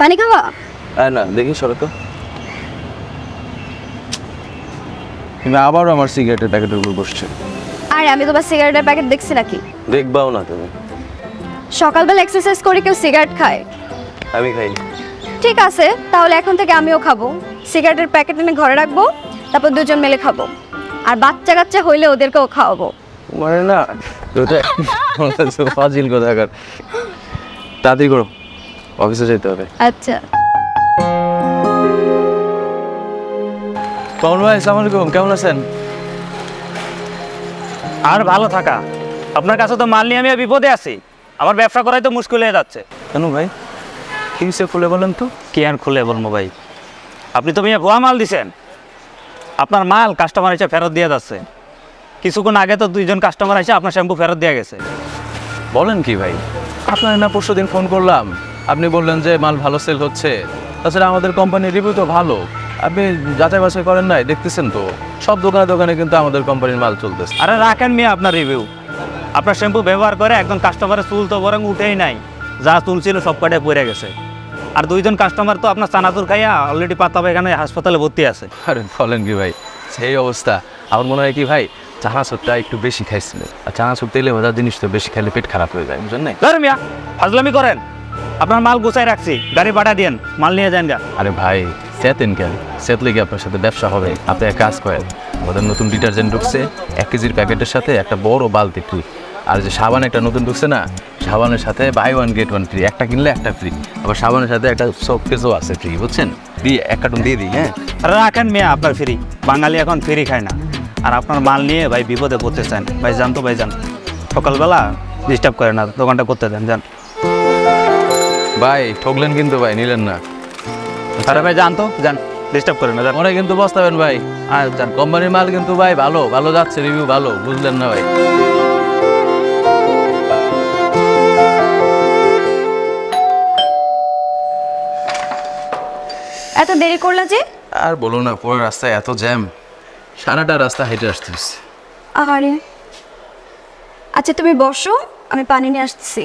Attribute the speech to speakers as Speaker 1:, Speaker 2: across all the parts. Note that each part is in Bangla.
Speaker 1: পানি খাওয়া?
Speaker 2: না দেখি সরো তো। তুমি আবারও আমার সিগারেটের প্যাকেটের উপর বসছে।
Speaker 1: আরে আমি তোমার সিগারেটের প্যাকেট দেখছি নাকি?
Speaker 2: দেখবাও না তুমি।
Speaker 1: সকালবেলা এক্সারসাইজ করে কেউ সিগারেট খায়?
Speaker 2: আমি খাই।
Speaker 1: ঠিক আছে, তাহলে এখন থেকে আমিও খাবো। সিগারেটের প্যাকেট এনে ঘরে রাখবো, তারপর দুজন মিলে খাবো। আর বাচ্চা কাচ্চা হইলে ওদেরকেও খাওয়াবো।
Speaker 2: মানে না ওটা ফাজিল কোথাকার। তাড়াতাড়ি করো, অফিসে যেতে হবে।
Speaker 1: আচ্ছা।
Speaker 2: কমল ভাই, আসসালামু আলাইকুম, কেমন আছেন?
Speaker 3: আর ভালো থাকা, আপনার কাছে তো মাল নিয়ে আমি বিপদে আছি। আমার ব্যবসা করাই তো মুশকিল হয়ে যাচ্ছে।
Speaker 2: কেন ভাই, কি সে খুলে বলেন তো।
Speaker 3: কি আর খুলে বলবো ভাই, আপনি তো মিয়া ভুয়া মাল দিছেন। আপনার মাল কাস্টমার এসে ফেরত দিয়ে যাচ্ছে। কিছুক্ষণ আগে তো 2জন কাস্টমার এসে আপনার শ্যাম্পু ফেরত দিয়ে গেছে।
Speaker 2: বলেন কি ভাই, আপনার না পরশুদিন ফোন করলাম, আপনি বললেন যে মাল ভালো সেল হচ্ছে। তাছাড়া আমাদের কোম্পানির রিভিউ তো ভালো, আপনি যাচাই বাছাই করেন নাই? দেখতেছেন তো সব দোকানে দোকানে কিন্তু আমাদের কোম্পানির মাল চলতেছে।
Speaker 3: আরে রাখেন মিয়া আপনার রিভিউ। আপনার শ্যাম্পু ব্যবহার করে একদম কাস্টমারের চুল তো বরং উঠেই নাই, যা চুল ছিল সব কটায় পড়ে গেছে। আর 2জন কাস্টমার তো আপনার চানাচুর খাইয়া অলরেডি পাতা এখানে হাসপাতালে ভর্তি আছে।
Speaker 2: আরে বলেন কি ভাই, সেই অবস্থা। আমার মনে হয় কি ভাই, চানাচুরটা একটু বেশি খাইছিল। আর চানাচুর তেলে ভাজা জিনিস তো বেশি খাইলে পেট খারাপ হয়ে যায়, বুঝলেন না?
Speaker 3: ধর মিয়া, ফাজলামি করেন। আপনার মাল গুছাই রাখছি, গাড়ি পাঠা দিয়েন, মাল নিয়ে যান গা।
Speaker 2: আরে ভাই সেতেন কেন, সেতলে কি আপনার সাথে ব্যবসা হবে? আপনি এক কাজ করেন, আমাদের নতুন ডিটারজেন্ট ঢুকছে, 1 কেজির প্যাকেটের সাথে একটা বড় বালতি ফ্রি। আর যে সাবান একটা নতুন ঢুকছে না, সাবানের সাথে বাই 1 গেট 1 ফ্রি, একটা কিনলে একটা ফ্রি। আবার সাবানের সাথে একটা সোপ কেসও আছে ফ্রি, বুঝছেন? দিয়ে 1 কার্টুন দিয়ে দিই। হ্যাঁ
Speaker 3: রাখেন মিয়া আপনার ফ্রি, বাঙালি এখন ফ্রি খায় না। আর আপনার মাল নিয়ে ভাই বিপদে পড়তে চান, ভাই যান তো ভাই যান। সকালবেলা ডিস্টার্ব করে না, দোকানটা করতে দেন, যান।
Speaker 2: ভাই ঠকলেন কিন্তু ভাই, নিলেন না।
Speaker 3: আরে ভাই যান তো, যান, ডিস্টার্ব করে না, যান।
Speaker 2: মনে কিন্তু বসতাবেন ভাই,
Speaker 3: আর যান।
Speaker 2: কোম্পানির মাল কিন্তু ভাই ভালো ভালো যাচ্ছে, রিভিউ ভালো, বুঝলেন না ভাই?
Speaker 1: এত দেরি করলা যে?
Speaker 2: আর বলো না, পুরো রাস্তায় এত জ্যাম, সারাটা রাস্তা হেঁটে আসতেছি।
Speaker 1: আরে আচ্ছা, তুমি বসো, আমি পানি নিয়ে আসছি।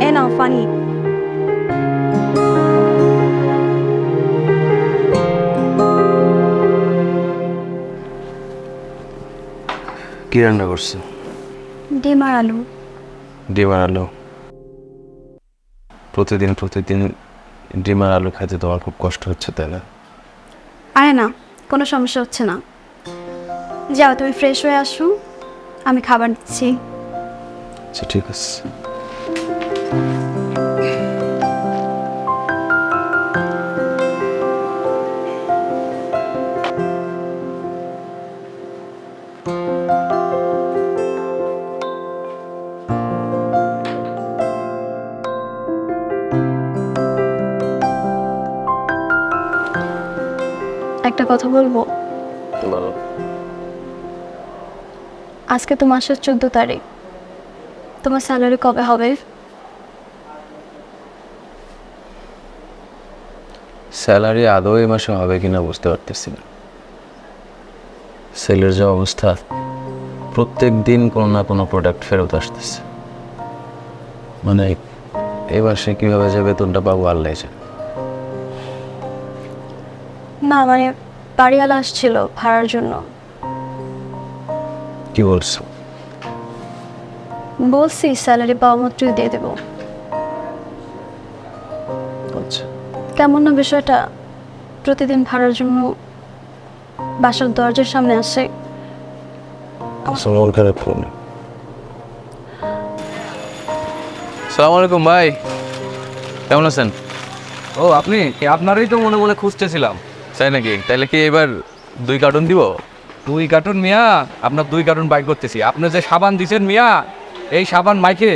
Speaker 1: এ নাও পানি।
Speaker 2: কি রান্না করছে?
Speaker 1: ডিম আর আলু।
Speaker 2: ডিম আর আলু? প্রতিদিন প্রতিদিন ডিম আর আলু খাইতে তোমার খুব কষ্ট হচ্ছে, তাই না?
Speaker 1: আরে না, কোনো সমস্যা হচ্ছে না। যাও তুমি ফ্রেশ হয়ে আসো, আমি খাবার দিচ্ছি।
Speaker 2: আচ্ছা ঠিক আছে।
Speaker 1: একটা কথা বলবো?
Speaker 2: বলো।
Speaker 1: আজকে তো মাসের 14 তারিখ, তোমার স্যালারি কবে হবে?
Speaker 2: স্যালারি আদৌ এই মাসে হবে কিনা বুঝতে পারতেছি না। সেলের যে অবস্থা, প্রত্যেক দিন কোনো না কোনো প্রোডাক্ট ফেরত আসতেছে। মানে এই মাসে কীভাবে যে বেতনটা পাবো আল্লাহ জানে।
Speaker 1: না মানে বাড়িওয়ালা আসছিল ভাড়ার জন্য।
Speaker 2: কি বলছো?
Speaker 1: বলছি স্যালারি পাওয়া মাত্রই দিয়ে দেবো।
Speaker 2: আচ্ছা
Speaker 1: কেমন না বিষয়টা? প্রতিদিন ভাড়ার জন্য বাসার দরজার সামনে আসে।
Speaker 2: মন খারাপ করুন। সালাম আলাইকুম ভাই, কেমন আছেন?
Speaker 4: ও আপনি? আপনারই তো মনে মনে খুঁজতেছিলাম।
Speaker 2: তাই নাকি? তাহলে কি এবার 2 কার্টুন দিব?
Speaker 4: 2 কার্টুন মিয়া? আপনার 2 কার্টুন বাই করতেছি। আপনি যে সাবান দিছেন মিয়া, এই সাবান মাইকে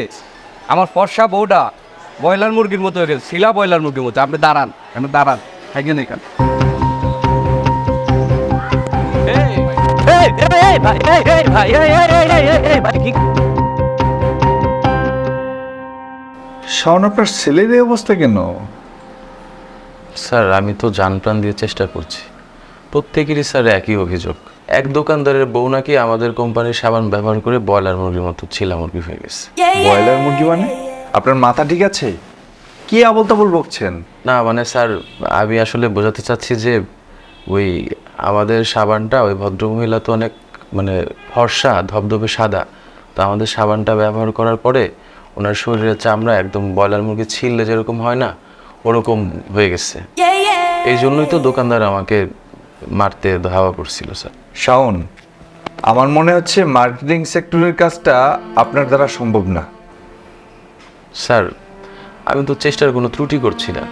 Speaker 4: আমার ফর্সা বউটা ব্রয়লার মুরগির মতো হয়ে গেছে, শিলা ব্রয়লার মুরগির মতো। আপনি দাঁড়ান, দাঁড়ান, থাকেন এখানে।
Speaker 5: শাওন, আপনার ছেলের এই অবস্থা কেন?
Speaker 2: স্যার আমি তো জান প্রাণ দিয়ে চেষ্টা করছি, প্রত্যেকেরই স্যার একই অভিযোগ। এক দোকানদারের বউ নাকি আমাদের কোম্পানির সাবান ব্যবহার করে ব্রয়লার মুরগির মতো ছিলা মুরগি হয়ে গেছে।
Speaker 5: ব্রয়লার মুরগি মানে? আপনার মাথা ঠিক আছে? কি আবল তাবল বকছেন?
Speaker 2: না মানে স্যার, আমি আসলে বোঝাতে চাচ্ছি যে ওই আমাদের সাবানটা, ওই ভদ্রমহিলা তো অনেক মানে ফর্সা ধবধবে সাদা, তো আমাদের সাবানটা ব্যবহার করার পরে ওনার শরীরের চামড়া একদম ব্রয়লার মুরগি ছিললে যেরকম হয় না, ওরকম হয়ে গেছে। এই জন্যই তো দোকানদার আমাকে মারতে ধাওয়া করছিল স্যার।
Speaker 5: শাওন, আমার মনে হচ্ছে মার্কেটিং সেক্টরের কাজটা আপনার দ্বারা সম্ভব না।
Speaker 2: স্যার আমি তো চেষ্টার কোনো ত্রুটি করছি না,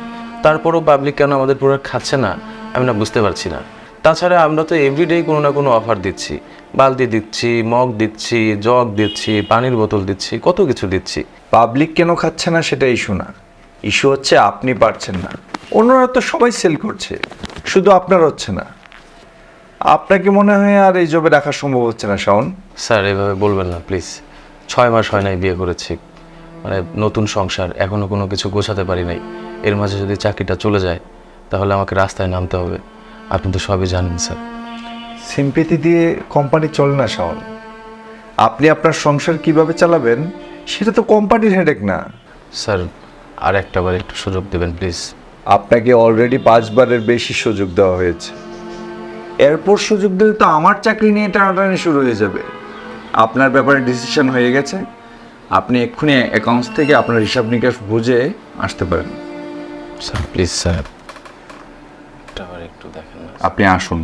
Speaker 2: তারপরও পাবলিক কেন আমাদের প্রোডাক্ট খাচ্ছে না আমি না বুঝতে পারছি না। তাছাড়া আমরা তো এভরিডে কোনো না কোনো অফার দিচ্ছি, বালতি দিচ্ছি, মগ দিচ্ছি, জগ দিচ্ছি, পানির বোতল দিচ্ছি, কত কিছু দিচ্ছি।
Speaker 5: পাবলিক কেন খাচ্ছে না সেটা ইস্যু না, ইস্যু হচ্ছে আপনি পারছেন না। অন্যরা তো সবাই সেল করছে, শুধু আপনার হচ্ছে না। আপনাকে মনে হয় আর এই জবে রাখা সম্ভব হচ্ছে না শাওন?
Speaker 2: স্যার এভাবে বলবেন না প্লিজ। 6 মাস হয় নাই বিয়ে করেছি, মানে নতুন সংসার, এখনও কোনো কিছু গোছাতে পারি নাই। এর মাঝে যদি চাকরিটা চলে যায় তাহলে আমাকে রাস্তায় নামতে হবে, আপনি তো সবই জানেন স্যার।
Speaker 5: সিম্পেথি দিয়ে কোম্পানি চলে না শাওন। আপনি আপনার সংসার কিভাবে চালাবেন সেটা তো কোম্পানির হেডেক না।
Speaker 2: স্যার আর একটাবার একটু সুযোগ দেবেন প্লিজ।
Speaker 5: আপনাকে অলরেডি 5 বারের বেশি সুযোগ দেওয়া হয়েছে, এরপর সুযোগ দিলে তো আমার চাকরি নিয়ে টানাটানি শুরু হয়ে যাবে। আপনার ব্যাপারে ডিসিশন হয়ে গেছে, আপনি এক্ষুনি অ্যাকাউন্টস থেকে আপনার হিসাব নিকাশ বুঝে আসতে পারেন।
Speaker 2: স্যার প্লিজ স্যার, একটাবার একটু দেখেন না।
Speaker 5: আপনি আসুন।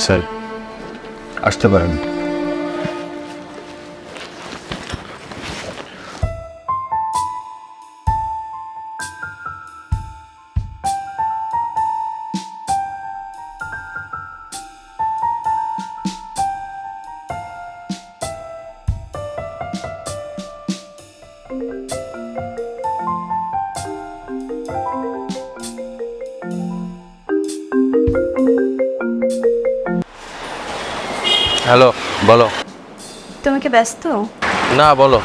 Speaker 2: স্যার
Speaker 5: আসতে পারেন।
Speaker 2: হ্যালো, বলো।
Speaker 1: তুমি কি ব্যস্ত?
Speaker 2: না বলো।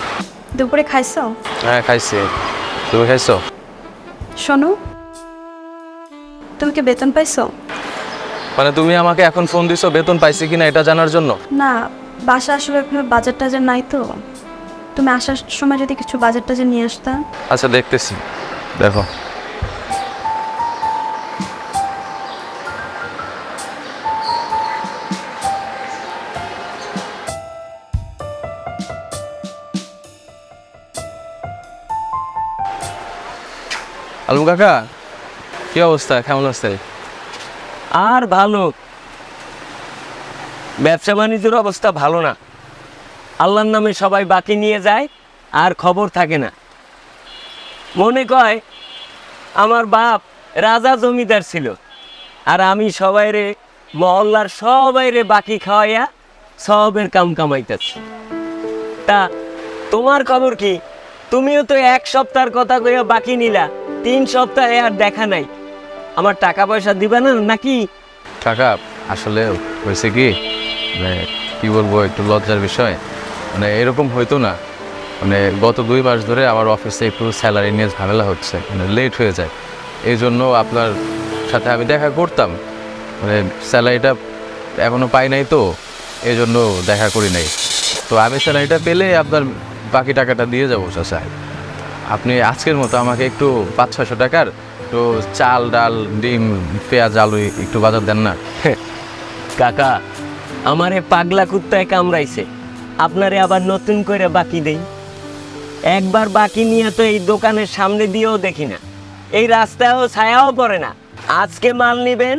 Speaker 1: দুপুরে খাইছো?
Speaker 2: হ্যাঁ খাইছি, তুমি খাইছো?
Speaker 1: শোনো, তুমি কি বেতন পাইছো?
Speaker 2: মানে তুমি আমাকে এখন ফোন দিছো বেতন পাইছি কিনা এটা জানার জন্য?
Speaker 1: না, বাসা আসলে বাজার টাজার নাই তো। তুমি আসার সময় যদি কিছু বাজার টাজার নিয়ে আসতা।
Speaker 2: আচ্ছা দেখতেছি, দেখো। আলম কাকা, কি অবস্থা, কেমন আছে?
Speaker 6: আর ভালো, ব্যবসা বাণিজ্যের অবস্থা ভালো না। আল্লাহর নামে সবাই বাকি নিয়ে যায় আর খবর থাকে না। মনে কয় আমার বাপ রাজা জমিদার ছিল, আর আমি সবাইরে মহল্লার সবাইরে বাকি খাওয়াইয়া সবের কাম কামাইতেছি। তা তোমার খবর কি? তুমিও তো 1 সপ্তাহের কথা কইয়া বাকি নিলা, 3 সপ্তাহে আর দেখা নাই। আমার টাকা পয়সা দিবা না নাকি?
Speaker 2: কাকা আসলে হয়েছে কি, মানে কি বলবো, একটু লজ্জার বিষয়। মানে এরকম হইতো না, মানে গত 2 মাস ধরে আমার অফিসে একটু স্যালারি নিয়ে ঝামেলা হচ্ছে, মানে লেট হয়ে যায়। এই জন্য আপনার সাথে আমি দেখা করতাম, মানে স্যালারিটা এখনও পাই নাই তো, এই জন্য দেখা করি নাই। তো আমি স্যালারিটা পেলে আপনার বাকি টাকাটা দিয়ে যাবো চাচা। আপনি আজকের মতো আমাকে একটু 500-600 টাকার একটু চাল ডাল ডিম পেঁয়াজ আলু একটু বাজার দেন না?
Speaker 6: কাকা, আমারে পাগলা কুত্তায় কামড়াইছে, আপনারে আবার নতুন করে বাকি দেই? একবার বাকি নিয়ে তো এই দোকানের সামনে দিয়েও দেখি না, এই রাস্তায়ও ছায়াও পড়ে না। আজকে মাল নিবেন,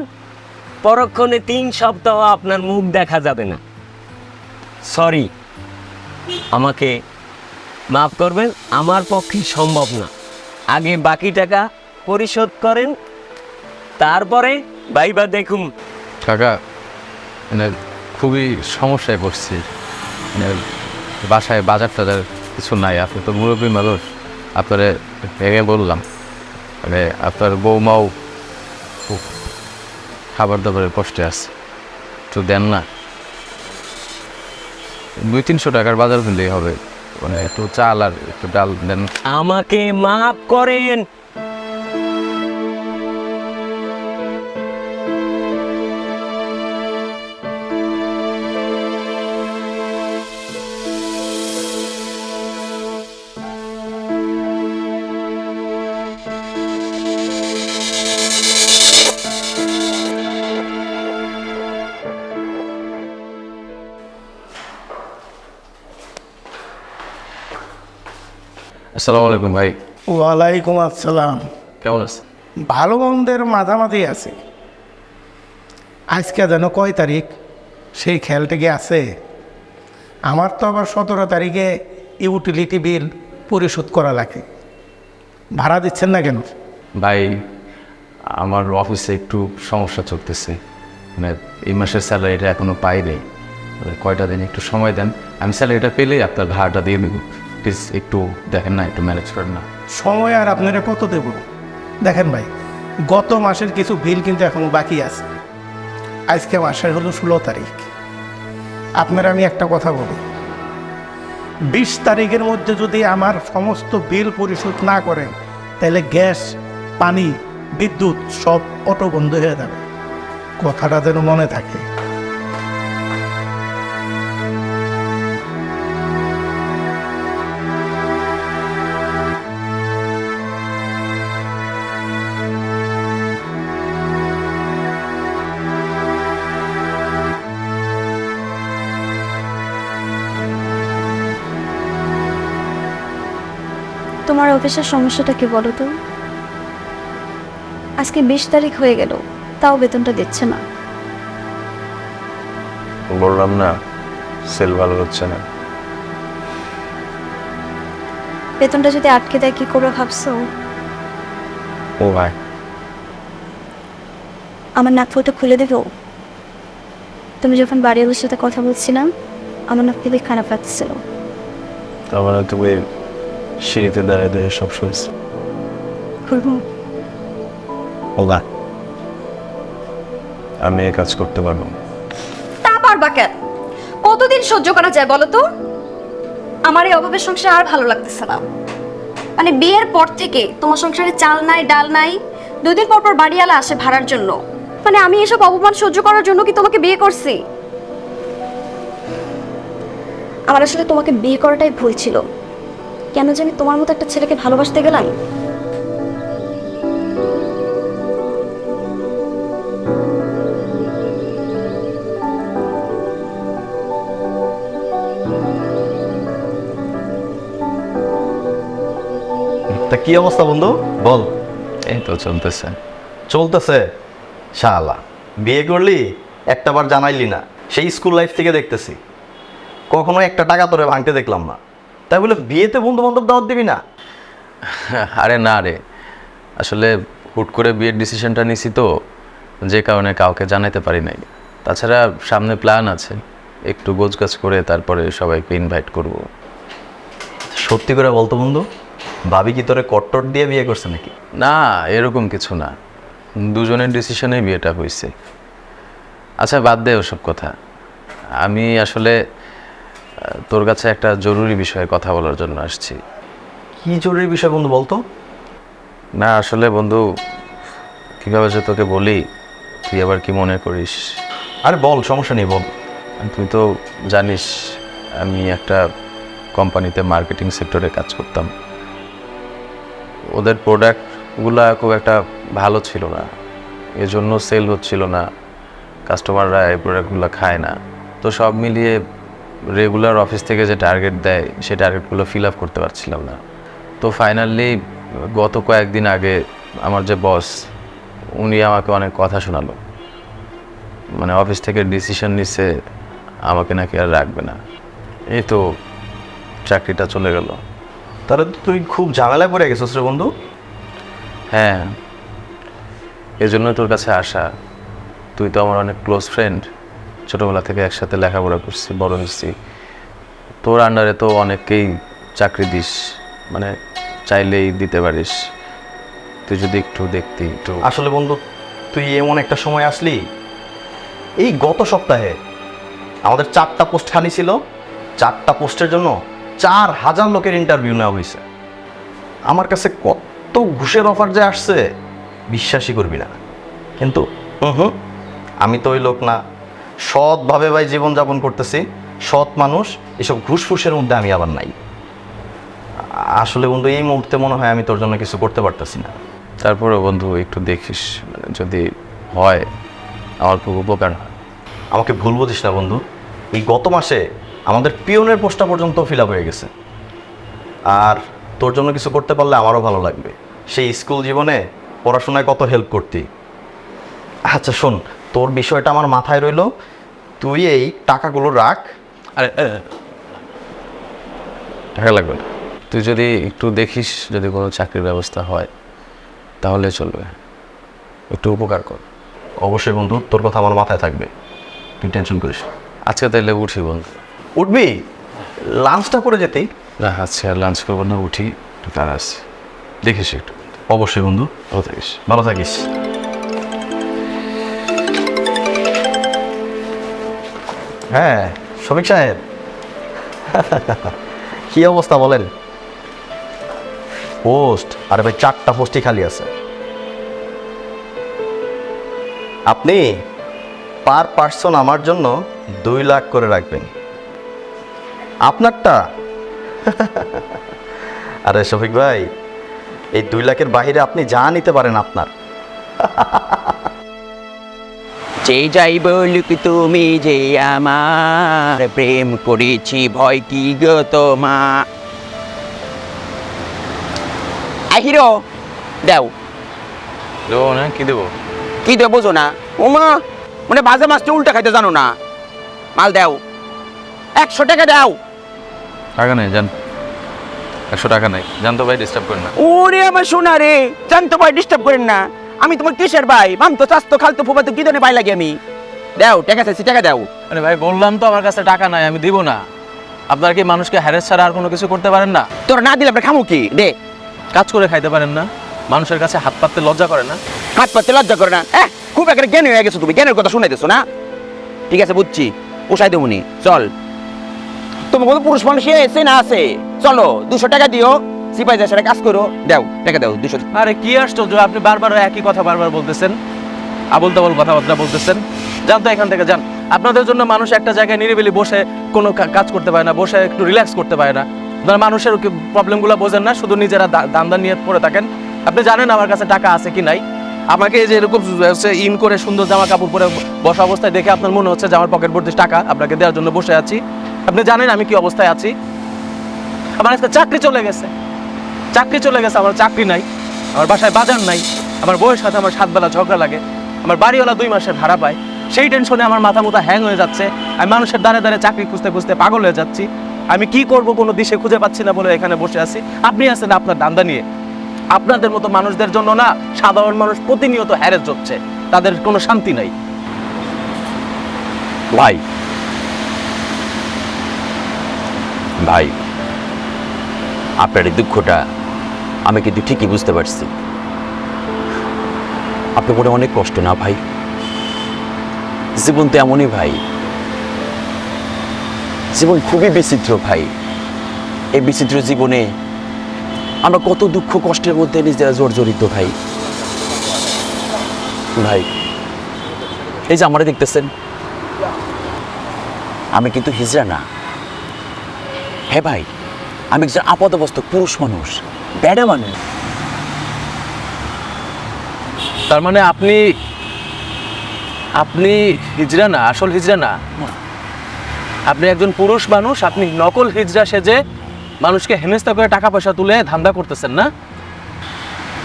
Speaker 6: পরক্ষণে 3 সপ্তাহ আপনার মুখ দেখা যাবে না। সরি, আমাকে মাফ করবেন, আমার পক্ষে সম্ভব না। আগে বাকি টাকা পরিশোধ করেন, তারপরে ভাইবা দেখুন।
Speaker 2: কাকা মানে খুবই সমস্যায় পড়ছি, মানে বাসায় বাজার টাজার কিছু নাই। আপনি তো মুরব্বী মানুষ, আপনারে ভেঙে বললাম, মানে আপনার বৌমাও খুব খাবার দাবারের কষ্টে আছে, একটু দেন না। 200-300 টাকার বাজার কিনলেই হবে, মানে একটু চাল আর একটু ডাল দেন।
Speaker 6: আমাকে মাফ করেন।
Speaker 2: আসসালামু আলাইকুম ভাই,
Speaker 7: ওয়ালাইকুম আসসালাম।
Speaker 2: কেমন আছেন?
Speaker 7: ভালো মন্দের মাঝামাঝি আছে। আজকে যেন কয় তারিখ সেই খেয়ালটা কি আছে? আমার তো আবার 17 তারিখে ইউটিলিটি বিল পরিশোধ করা লাগে। ভাড়া দিচ্ছেন না কেন?
Speaker 2: ভাই আমার অফিসে একটু সমস্যা চলতেছে, মানে এই মাসের স্যালারিটা এখনও পাইনি। কয়টা দিন একটু সময় দেন, আমি স্যালারিটা পেলেই আপনার ভাড়াটা দিয়ে দেবো। প্লিজ একটু দেখেন না, একটু ম্যানেজ করেন না।
Speaker 7: সময় আর আপনারা কত দেব? দেখেন ভাই, গত মাসের কিছু বিল কিন্তু এখনও বাকি আছে। আজকে মাসের হলো 16 তারিখ। আপনারা আমি একটা কথা বলি, 20 তারিখের মধ্যে যদি আমার সমস্ত বিল পরিশোধ না করেন, তাহলে গ্যাস, পানি, বিদ্যুৎ সব অটো বন্ধ হয়ে যাবে। কথাটা যেন মনে থাকে।
Speaker 1: তোমার অফিসের সমস্যাটা কি বলো তো? আজকে 20 তারিখ হয়ে গেল, তাও বেতনটা দিচ্ছে না।
Speaker 2: বললাম না, সেল ভালো হচ্ছে না।
Speaker 1: বেতনটা যদি আটকে দেয় কি করে ভাবছো?
Speaker 2: ও ভাই,
Speaker 1: আমার নাক ফুলটা খুলে দেবো? তুমি যখন বাড়িওয়ালার সাথে কথা বলছিলাম, আমার নাক খুবই খারাপ লাগছিল।
Speaker 2: তার মানে তুমি সিঁড়িতে দাঁড়িয়ে দাঁড়িয়ে সব শুনছি।
Speaker 1: খুলবো?
Speaker 2: ওলা, আমি এই কাজ করতে পারবো না।
Speaker 1: তা পারবা কেন? কতদিন সহ্য করা যায় বলো তো? আমার এই অভাবের সংসার আর ভালো লাগতেছে না। মানে বিয়ের পর থেকে তোমার সংসারে চাল নাই, ডাল নাই। 2 দিন পর পর বাড়িওয়ালা আসে ভাড়ার জন্য। মানে আমি এসব অপমান সহ্য করার জন্য কি তোমাকে বিয়ে করছি? আমার আসলে তোমাকে বিয়ে করাটাই ভুল ছিল। কেন জানি তোমার মতো একটা ছেলেকে ভালোবাসতে গেলাম।
Speaker 8: তা কি অবস্থা বন্ধু বল?
Speaker 2: এই তো চলতেছে।
Speaker 8: চলতেছে? শালা বিয়ে করলি, একটা বার জানাইলি না। সেই স্কুল লাইফ থেকে দেখতেছি, কখনো একটা টাকা তোরে ভাঙতে দেখলাম না। তাই বলে বিয়েতে বন্ধু বান্ধব দাওয়াত দিবি না?
Speaker 2: আরে না রে, আসলে হুট করে বিয়ের ডিসিশনটা নিছি তো, যে কারণে কাউকে জানাতে পারি নাই। তাছাড়া সামনে প্ল্যান আছে, একটু গোছগাছ করে তারপরে সবাইকে ইনভাইট করব।
Speaker 8: সত্যি করে বলতো বন্ধু, ভাবি কি তোরে কট্টর দিয়ে বিয়ে করছে নাকি?
Speaker 2: না, এরকম কিছু না, দুজনের ডিসিশনেই বিয়েটা হয়েছে। আচ্ছা বাদ দে ওসব কথা। আমি আসলে তোর কাছে একটা জরুরি বিষয়ে কথা বলার জন্য আসছি।
Speaker 8: কি জরুরি বিষয় বন্ধু বলতো?
Speaker 2: না আসলে বন্ধু, কীভাবে যে তোকে বলি, তুই আবার কি মনে করিস?
Speaker 8: আরে বল, সমস্যা নেই বল।
Speaker 2: তুই তো জানিস আমি একটা কোম্পানিতে মার্কেটিং সেক্টরে কাজ করতাম। ওদের প্রোডাক্টগুলো খুব একটা ভালো ছিল না, এজন্য সেল হচ্ছিল না, কাস্টমাররা এই প্রোডাক্টগুলো খায় না। তো সব মিলিয়ে রেগুলার অফিস থেকে যে টার্গেট দেয় সেই টার্গেটগুলো ফিল আপ করতে পারছিলাম না। তো ফাইনালি গত কয়েকদিন আগে আমার যে বস, উনি আমাকে অনেক কথা শোনালো। মানে অফিস থেকে ডিসিশন নিচ্ছে আমাকে নাকি আর রাখবে না। এই তো চাকরিটা চলে গেল।
Speaker 8: তাহলে তো তুই খুব ঝামেলায় পড়ে গেছিস রে বন্ধু।
Speaker 2: হ্যাঁ, এজন্য তোর কাছে আসা। তুই তো আমার অনেক ক্লোজ ফ্রেন্ড, ছোটোবেলা থেকে একসাথে লেখাপড়া করছি, বড় হয়েছি। তোর আন্ডারে তো অনেককেই চাকরি দিস, মানে চাইলেই দিতে পারিস। তুই যদি একটু দেখতি একটু।
Speaker 8: আসলে বন্ধু, তুই এমন একটা সময় আসলি, এই গত সপ্তাহে আমাদের 4টা পোস্ট খালি ছিল। 4টা পোস্টের জন্য 4000 লোকের ইন্টারভিউ নেওয়া হয়েছে। আমার কাছে কত ঘুষের অফার যে আসছে বিশ্বাসই করবি না। কিন্তু আমি তো ওই লোক না, সৎভাবে ভাই জীবনযাপন করতেছি, সৎ মানুষ। এসব ঘুষ ফুসের মধ্যে আমি আবার নাই। আসলে বন্ধু, এই মুহূর্তে মনে হয় আমি তোর জন্য কিছু করতে পারতেছি না।
Speaker 2: তারপরেও বন্ধু একটু দেখিস, মানে যদি হয় আমার খুব উপকার হয়।
Speaker 8: আমাকে ভুল বুঝিস না বন্ধু, এই গত মাসে আমাদের পিয়নের পোস্টটা পর্যন্ত ফিল আপ হয়ে গেছে। আর তোর জন্য কিছু করতে পারলে আমারও ভালো লাগবে। সেই স্কুল জীবনে পড়াশোনায় কত হেল্প করতি। আচ্ছা শোন, তোর বিষয়টা আমার মাথায় রইলো, তুই এই টাকাগুলো রাখ।
Speaker 2: আরে টাকা লাগবে না, তুই যদি একটু দেখিস যদি কোনো চাকরির ব্যবস্থা হয় তাহলে চলবে, একটু উপকার কর।
Speaker 8: অবশ্যই বন্ধু, তোর কথা আমার মাথায় থাকবে, তুই টেনশন করিস না।
Speaker 2: আজকে তাহলে উঠি বন্ধু।
Speaker 8: উঠবি? লাঞ্চটা করে যেতেই।
Speaker 2: না আজকে আর লাঞ্চ করবো না, উঠি, একটু তারা আসছে, দেখিস একটু।
Speaker 8: অবশ্যই বন্ধু,
Speaker 2: ভালো থাকিস।
Speaker 8: ভালো থাকিস। হ্যাঁ শফিক সাহেব, কি অবস্থা বলেন? পোস্ট? আরে ভাই 4টা পোস্টই খালি আছে। আপনি পার পার্সন আমার জন্য 2 লাখ করে রাখবেন। আপনারটা? আরে শফিক ভাই, এই 2 লাখের বাইরে আপনি যা নিতে পারেন আপনার।
Speaker 9: যে যাই বলুক তুমি যে আমার প্রেম করেছি, ভয় কি গো তোমার। হিরো দেও,
Speaker 2: দেবো না? কি দেবো?
Speaker 9: কি দেবো বোঝো না? ওমা, মানে বাজে মাছটা উল্টা খাইতে জানো না। মাল দেও, 100 টাকা দাও।
Speaker 2: টাকা নেই জান, 100 টাকা নেই জান তো ভাই, ডিস্টার্ব করেন না।
Speaker 9: ওরে আমার সোনা রে, জানতো ভাই ডিস্টার্ব করেন না। আমি তোমার কিসের ভাই? মাম তো চাস্তো খালতো ফুফা তো কি ধরনের ভাই লাগে আমি? দাও টাকা চাইছি, টাকা দাও।
Speaker 2: আরে ভাই বললাম তো আমার কাছে টাকা নাই, আমি দিব না। আপনারা কি মানুষকে হ্যারেস ছাড়া আর কোনো কিছু করতে পারেন না?
Speaker 9: তোর না দিলে আমরা খামু কি? দে।
Speaker 2: কাজ করে খাইতে পারেন না? মানুষের কাছে হাত পাততে লজ্জা করে না?
Speaker 9: হাত পাততে লজ্জা করে না? খুব একটা জ্ঞানী হয়ে গেছো তুমি, জ্ঞানের কথা শুনাইতেছো না? ঠিক আছে বুঝছি, পোষাই দেবনি, চল। তোমার কোনো পুরুষ মানুষ এসে না আছে, চলো 200 টাকা দিও, সিপাই যায় সেটা কাজ করো, দাও টাকা দাও 200।
Speaker 2: আরে কি আশ্চর্য, আপনি বারবার একই কথা বারবার বলতেছেন, আবল তাবল কথাবার্তা বলতেছেন। যান তো এখান থেকে যান। আপনাদের জন্য মানুষ একটা জায়গায় নিরিবিলি বসে কোনো কাজ করতে পারে না, বসে একটু রিল্যাক্স করতে পারে না। আপনারা মানুষের প্রবলেমগুলো বোঝেন না, শুধু নিজেরা দান্দা নিয়ে পড়ে থাকেন। আপনি জানেন আমার কাছে টাকা আছে কি নাই? আমাকে এই যে এরকম ইন করে সুন্দর জামা কাপড় পরে বসা অবস্থায় দেখে আপনার মনে হচ্ছে যে আমার পকেট ভর্তি টাকা আপনাকে দেওয়ার জন্য বসে আছি। আপনি জানেন আমি কি অবস্থায় আছি? আমার আজকে চাকরি চলে গেছে, চাকরি চলে গেছে, আমার চাকরি নাই, আমার বাসায় বাজার নাই, আমার বউয়ের সাথে আমার 7 বেলা ঝগড়া লাগে, আমার বাড়িওয়ালা 2 মাসের ভাড়া পায়, সেই টেনশনে আমার মাথা মুথা হ্যাং হয়ে যাচ্ছে। আমি মানুষের দ্বারে দ্বারে চাকরি খুঁজতে খুঁজতে পাগল হয়ে যাচ্ছি। আমি কি করব কোনো দিশে খুঁজে পাচ্ছি না বলে এখানে বসে আছি। আপনি আছেন আপনার দান্দা নিয়ে। আপনাদের মতো মানুষদের জন্য না সাধারণ মানুষ প্রতিনিয়ত হ্যারেস হচ্ছে, তাদের কোনো শান্তি নাই।
Speaker 6: ভাই ভাই আপনার এই দুঃখটা আমি কিন্তু ঠিকই বুঝতে পারছি। আপনার মনে অনেক কষ্ট না ভাই? জীবন তো এমনই ভাই, জীবন খুবই বিচিত্র ভাই। এই বিচিত্র জীবনে আমরা কত দুঃখ কষ্টের মধ্যে নিজেরা জর্জরিত ভাই। ভাই এই যে আমারে দেখতেছেন, আমি কিন্তু হিজড়া না। হ্যাঁ ভাই, আমি একজন আপাতবস্ত পুরুষ মানুষ, বেড়া মানুষ।
Speaker 2: তার মানে আপনি আপনি হিজড়া না, আসল হিজড়া না। আপনি একজন পুরুষ মানুষ, আপনি নকল হিজড়া সেজে মানুষকে হেনস্থা করে টাকা পয়সা তুলে ধান্দা করতেছেন না?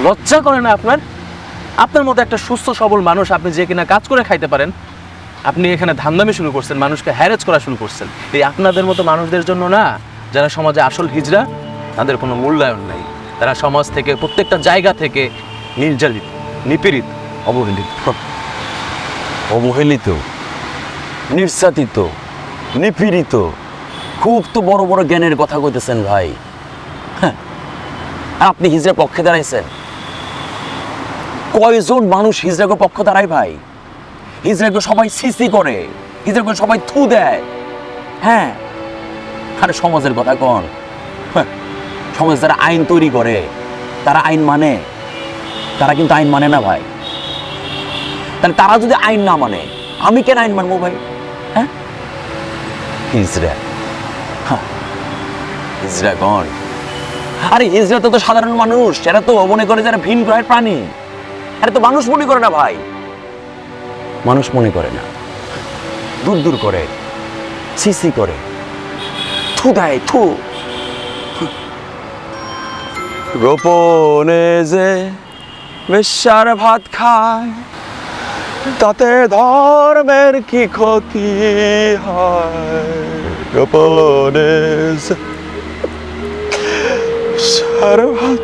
Speaker 2: লজ্জা করে না আপনার? আপনার মতো একটা সুস্থ সবল মানুষ, আপনি যে কিনা কাজ করে খাইতে পারেন, আপনি এখানে ধান্দামি শুরু করছেন, মানুষকে হ্যারেজ করা শুরু করছেন। এই আপনাদের মতো মানুষদের জন্য না, যারা সমাজে আসল হিজড়া, তাদের কোনো মূল্যায়ন নেই। তারা সমাজ থেকে, প্রত্যেকটা জায়গা থেকে নির্যাতিত, নিপীড়িত, অবহেলিত।
Speaker 9: অবহেলিত, নির্যাতিত, নিপীড়িত, খুব তো বড় বড় জ্ঞানের কথা কইতেছেন ভাই। হ্যাঁ, আপনি হিজড়ার পক্ষে দাঁড়াইছেন? কয়জন মানুষ হিজড়াকে পক্ষ দাঁড়ায় ভাই? হিজড়াকে সবাই সিসি করে, হিজড়াকে সবাই থু দেয়। হ্যাঁ, আরে সমাজের কথা কন। হ্যাঁ, সমাজ যারা আইন তৈরি করে তারা আইন মানে? তারা কিন্তু আইন মানে না ভাই। তাহলে তারা যদি আইন না মানে আমি কেন আইন মানবো ভাই? হ্যাঁ, হিজড়া, হিজড়া গণ। আরে হিজড়া তো সাধারণ মানুষ, এরা তো মনে করে যারা ভিন গ্রহের প্রাণী, এরা তো মানুষ মনে করে না ভাই। মানুষ মনে করে না, দূর দূর করে, সিসি করে, থু দেয়, থু। গোপনে যে বেশ্যার ভাত খায়, তাতে ধর্মের কি ক্ষতি হয়? গোপনে যে বেশ্যার ভাত।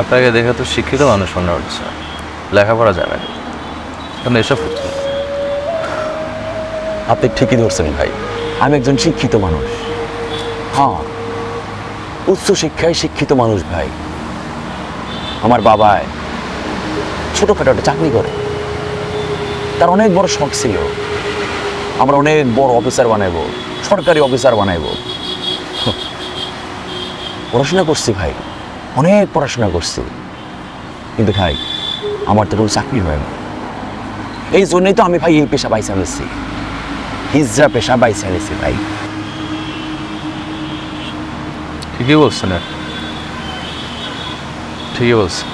Speaker 2: আপনাকে দেখে তো শিক্ষিত মানুষ মনে হচ্ছে, লেখাপড়া যাবে না, কেন এসব করছেন?
Speaker 9: আপনি ঠিকই ধরছেন ভাই, আমি একজন শিক্ষিত মানুষ। হ্যাঁ, উচ্চ শিক্ষায় শিক্ষিত মানুষ ভাই। আমার বাবায় ছোটখাটো একটা চাকরি করে, তার অনেক বড় শখ ছিল আমরা অনেক বড় অফিসার বানাইবো, সরকারি অফিসার বানাইবো। পড়াশোনা করছি ভাই, অনেক পড়াশোনা করছি, কিন্তু ভাই আমার তো কোনো চাকরি হয় না। এই জন্যই তো আমি ভাই এই পেশা বাইছে নিচ্ছি, হিজড়া পেশা বাইছে নিচ্ছি ভাই।
Speaker 2: ঠিকই বলছেন, ঠিকই বলছেন।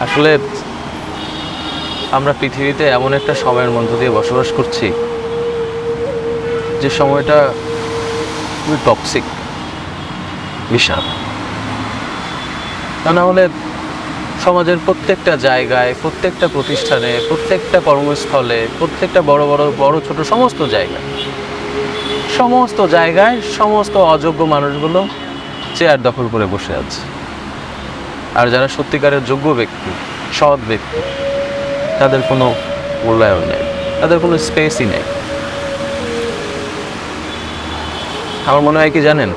Speaker 2: আসলে আমরা পৃথিবীতে এমন একটা সময়ের মধ্য দিয়ে বসবাস করছি যে সময়টা খুবই টক্সিক, বিশাল। তা না হলে সমাজের প্রত্যেকটা জায়গায়, প্রত্যেকটা প্রতিষ্ঠানে, প্রত্যেকটা কর্মস্থলে, প্রত্যেকটা বড় বড় ছোট সমস্ত জায়গায় সমস্ত অযোগ্য মানুষগুলো চেয়ার দখল করে বসে আছে। আর যারা সত্যিকারের যোগ্য ব্যক্তি, সৎ ব্যক্তি, তাদের কোনো মূল্যায়ন নেই, তাদের কোনো স্পেসই নেই। আমার মনে হয় কি জানেন,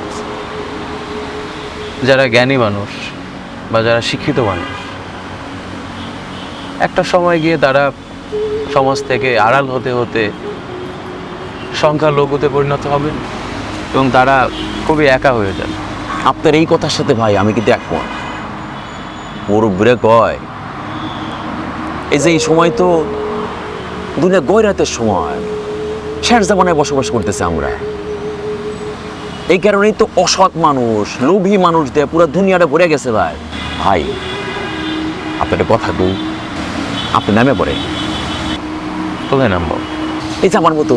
Speaker 2: যারা জ্ঞানী মানুষ বা যারা শিক্ষিত মানুষ, একটা সময় গিয়ে তারা সমাজ থেকে আড়াল হতে হতে সংখ্যালঘুতে পরিণত হবে এবং তারা খুবই একা হয়ে যাবে।
Speaker 9: আপনার এই কথার সাথে ভাই আমি কিন্তু একমত। মুরব্বীরা কয় এই যে এই সময় তো দুনিয়া গৈরাতের সময়, শেষ জামানায় বসবাস করতেছে আমরা। এই কারণেই তো অসৎ মানুষ, লোভী মানুষ দিয়ে পুরো দুনিয়াটা ভরে গেছে ভাই। ভাই আপনার কথা বল, আপনি নামে পড়ে,
Speaker 2: কোথায় নামবো?
Speaker 9: এই যে আমার মতো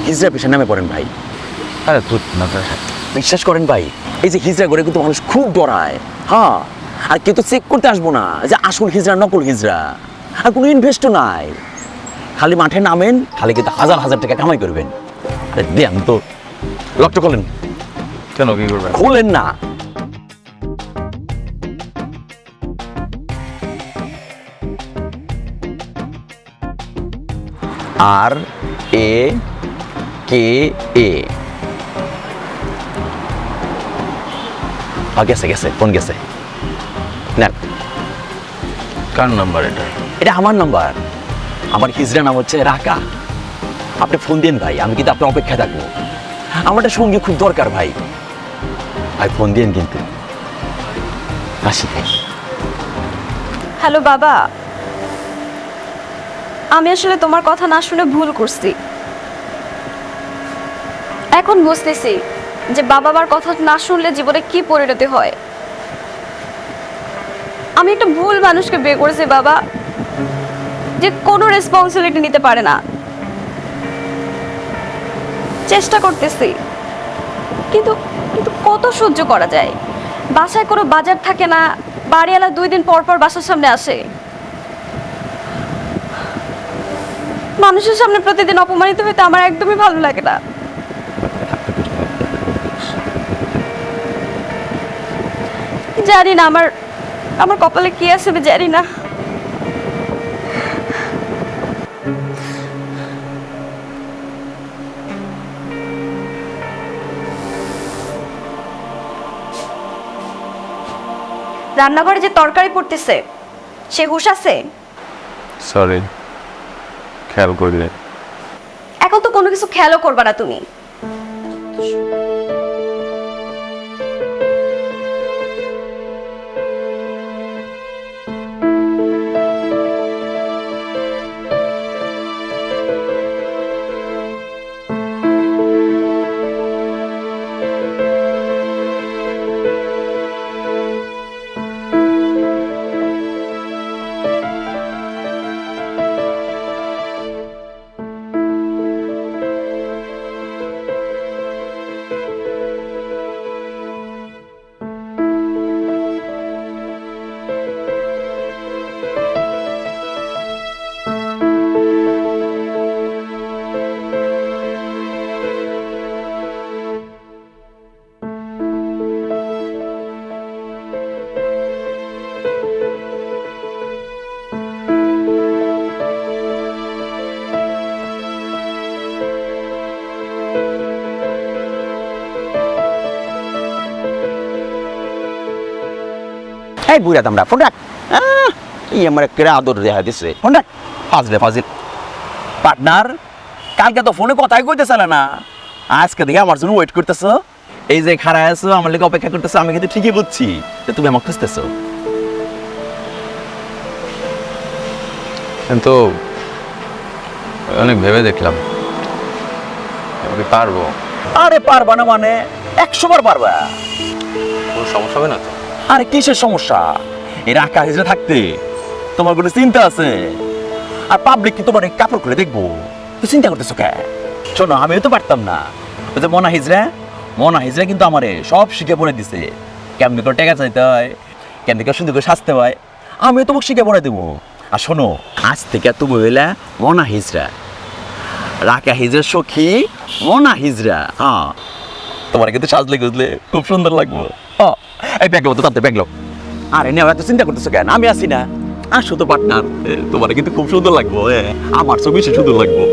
Speaker 9: হিজড়া পেশা নামে পড়েন ভাই।
Speaker 2: আরে ধুর না,
Speaker 9: বিশ্বাস করেন ভাই, এই যে হিজড়া করে কিন্তু মানুষ খুব ডরায়। হ্যাঁ, আর কেউ তো চেক করতে আসবো না যে আসল হিজড়া নকল হিজড়া, আর কোনো ইনভেস্টও নাই। খালি মাঠে নামেন, খালি কিন্তু হাজার হাজার টাকা কামাই করবেন। আরে দেন তো, লকটা খোলেন।
Speaker 2: কেন, কি করবেন?
Speaker 9: খোলেন না। আর এ কে এ গেছে গেছে, ফোন গেছে। নেন।
Speaker 2: কার নাম্বার এটা?
Speaker 9: এটা আমার নাম্বার, আমার হিজড়া নাম হচ্ছে রাকা। আপনি ফোন দিন ভাই, আমি কিন্তু আপনার অপেক্ষায় থাকবো। আমার একটা সঙ্গী খুব দরকার ভাই, ভাই ফোন দিন কিন্তু। আসি ভাই।
Speaker 1: হ্যালো বাবা, আমি আসলে তোমার কথা না শুনে ভুল করছি। এখন বুঝতেছি যে বাবা মার কথা না শুনলে জীবনে কি পরিণতি হয়। আমি একটা ভুল মানুষকে বিয়ে করেছি বাবা, যে কোনো রেসপন্সিবিলিটি নিতে পারে না। চেষ্টা করতেছি, কিন্তু কিন্তু কত সহ্য করা যায়? বাসায় কোনো বাজার থাকে না, বাড়িওয়ালা 2 দিন পর পর বাসার সামনে আসে। মানুষের সামনে প্রতিদিন অপমানিত হইতে আমার একদমই ভালো লাগে না। জানি না আমার কপালে কি আছে, আমি জানি না। রান্নাঘরে যে তরকারি পড়তেছে সে হুঁশ আছে?
Speaker 2: সরি, খেয়াল করলে।
Speaker 1: এখন তো কোনো কিছু খেয়ালও করবা না তুমি।
Speaker 9: এই বুড়া দামড়া ফোন রাখ। এই আমার একটা আদর দেখা দিচ্ছে, ফোন রাখ। ফাজলে ফাজিল পার্টনার, কালকে তো ফোনে কথাই কইতেছিল না, আজকে দেখে আমার জন্য ওয়েট করতেছো। এই যে খাড়া আছো আমার লেগে অপেক্ষা করতেছো, আমি কিন্তু ঠিকই বুঝছি যে তুমি আমাকে খুঁজতেছো।
Speaker 2: কিন্তু অনেক ভেবে দেখলাম আমি পারবো।
Speaker 9: আরে পারবা না মানে 100 বার পারবা।
Speaker 2: কোনো সমস্যা হবে না তো?
Speaker 9: আরে কিসের সমস্যা? এই রাখা হিজড়া থাকতে তোমার কোনো চিন্তা আছে? আর পাবলিক কি তোমার এই কাপড় খুলে দেখবো? তুই চিন্তা করতেছো কে? শোনো, আমিও তো পারতাম না। ওই যে মনা হিজড়া কিন্তু আমারে সব শিখে পড়ে দিছে, কেমনি করে টাকা চাইতে হয়, কেমনি করে সুন্দর করে সাজতে হয়, আমিও তোমাকে শিখে পড়ে দেবো। আর শোনো, আজ থেকে তুমি হইলা মনা হিজড়া, রাখা হিজড়ার সখী মনা হিজড়া। হ্যাঁ, তোমার কিন্তু সাজলে গুজলে খুব সুন্দর লাগবে। এই ব্যাগলো তো তাতে ব্যাগলো। আরে নেও, এত চিন্তা করতেছো কেন? আমি আছি না, আসো তো পার্টনার, তোমার কিন্তু খুব সুন্দর লাগবো। আমার ছবি সে সুন্দর লাগবো।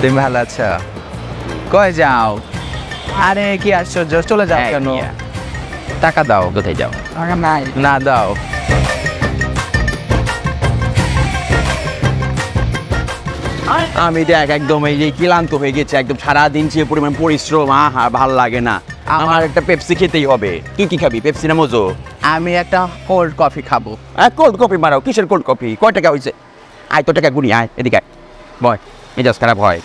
Speaker 4: তুমি ভালো আছো? কই যাও? আরে কি আশ্চর্য, চলে যাও কেন? টাকা দাও।
Speaker 9: কোথায় যাও?
Speaker 4: টাকা নাই। না দাও।
Speaker 9: আমি দেখ একদম এই যে ক্লান্ত হয়ে গেছে, একদম সারাদিন যে পরিমাণ পরিশ্রম, ভাল লাগে না। আমার একটা পেপসি খেতেই হবে। তুই কি খাবি, পেপসি না মোজো?
Speaker 4: আমি একটা কোল্ড কফি খাবো।
Speaker 9: কোল্ড কফি মারাও। কিসের কোল্ড কফি? কয় টাকা হয়েছে? আয় তো টাকা গুনি, আয় এদিকে আয়। বয়, মেজাজ খারাপ হয়।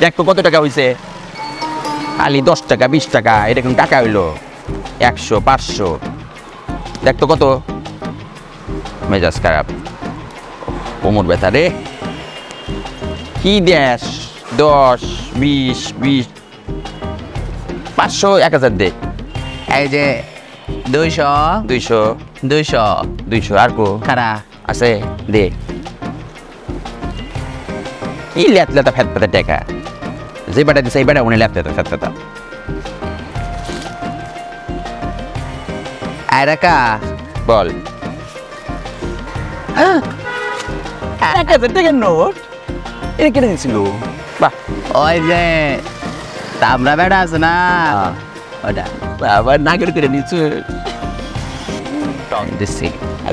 Speaker 9: দেখ তো কত টাকা হয়েছে। খালি 10 টাকা 20 টাকা এরকম টাকা হইলো, 100 500। দেখ তো কত। মেজাজ খারাপ, কোমর ব্যথা রে। কি দেশ? 10 20 20 500 1000 দে।
Speaker 4: এই যে 200
Speaker 9: 200
Speaker 4: 200
Speaker 9: 200 আর কো
Speaker 4: খারা
Speaker 9: আছে দে। কি লেতা ফেত ফেতে টাকা যে বেটা দিছে, এই বেটা উনি লেতা ফেত ফেতা।
Speaker 4: আরেকা
Speaker 9: বল। 1000 টাকার নোট এটা কেটে দিয়েছিল। বাহ,
Speaker 4: ওই যে তামরা বেড়া আছে না, ওটা
Speaker 9: আবার নাগের করে নিচ্ছে।
Speaker 4: দিচ্ছি।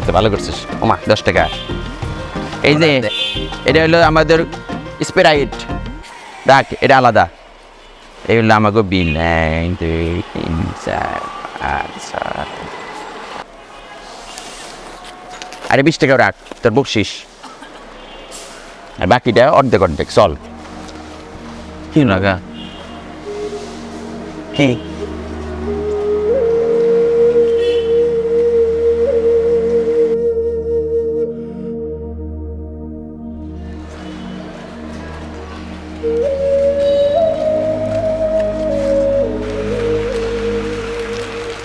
Speaker 9: তো ভালো করছিস। ওমা 10 টাকা। এই যে এটা হলো আমাদের স্প্রাইট, দেখ এটা আলাদা। এই হলো আমাকে বিল 1 2 3 4 5 6। আরে 20 টাকা রাখ তোর বকশিস, আর বাকিটা অর্ধেক অর্ধেক। চল।
Speaker 2: কি রাগা?
Speaker 9: কি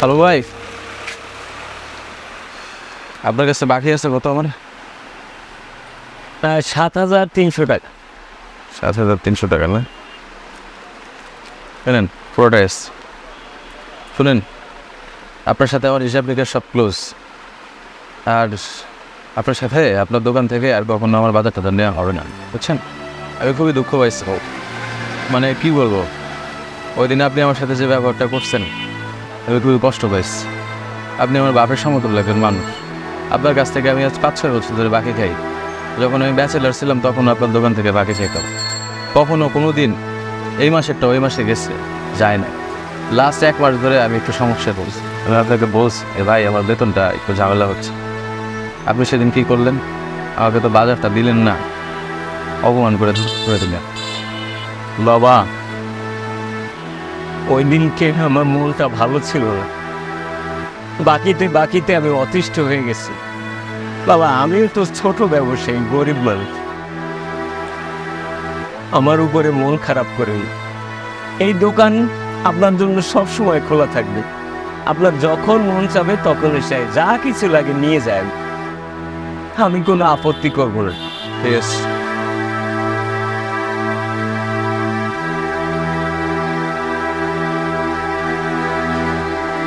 Speaker 2: হ্যালো ভাই, আপনার কাছে বাকি আছে কত আমার?
Speaker 6: প্রায় 7,300 টাকা।
Speaker 2: 7,300 টাকা না? শুনেন পুরোটা এস, শুনেন আপনার সাথে আমার হিসাব নিকাশ সব ক্লোজ, আর আপনার সাথে আপনার দোকান থেকে আর কখনো আমার বাজার টাজার নেওয়া হবে না, বুঝছেন? আমি খুবই দুঃখ পাইছি, মানে কি বলবো, ওই দিন আপনি আমার সাথে যে ব্যবহারটা করছেন আমি খুবই কষ্ট পাইছি। আপনি আমার বাপের সমতুল্য একজন মানুষ, আপনার কাছ থেকে আমি আজ 5-6 বছর ধরে বাকি খাই। যখন আমি ব্যাচেলার ছিলাম তখন আপনার দোকান থেকে বাকি খাইতাম, কখনো কোনো দিন এই মাসেরটা ওই মাসে গেছে যায় না। লাস্ট 1 মাস ধরে আমি একটু সমস্যায় পড়ছি, আমি আপনাকে বলছি এ ভাই আমার বেতনটা একটু ঝামেলা হচ্ছে। আপনি সেদিন কী করলেন, আমাকে তো বাজারটা দিলেন না, অপমান করে দিলেন।
Speaker 6: বাবা, ওই দিনকে আমার মনটা ভালো ছিল না, বাকিতে আমি অতিষ্ঠ হয়ে গেছি। বাবা, আমিও তো ছোট ব্যবসায়ী, গরিব মানুষ, আমার উপরে মন খারাপ করেন। এই দোকান আপনার জন্য সব সময় খোলা থাকবে, আপনার যখন মন চাবে তখন এসে যা কিছু লাগে নিয়ে যায়, আমি কোনো আপত্তি করব না।
Speaker 2: ঠিক আছে।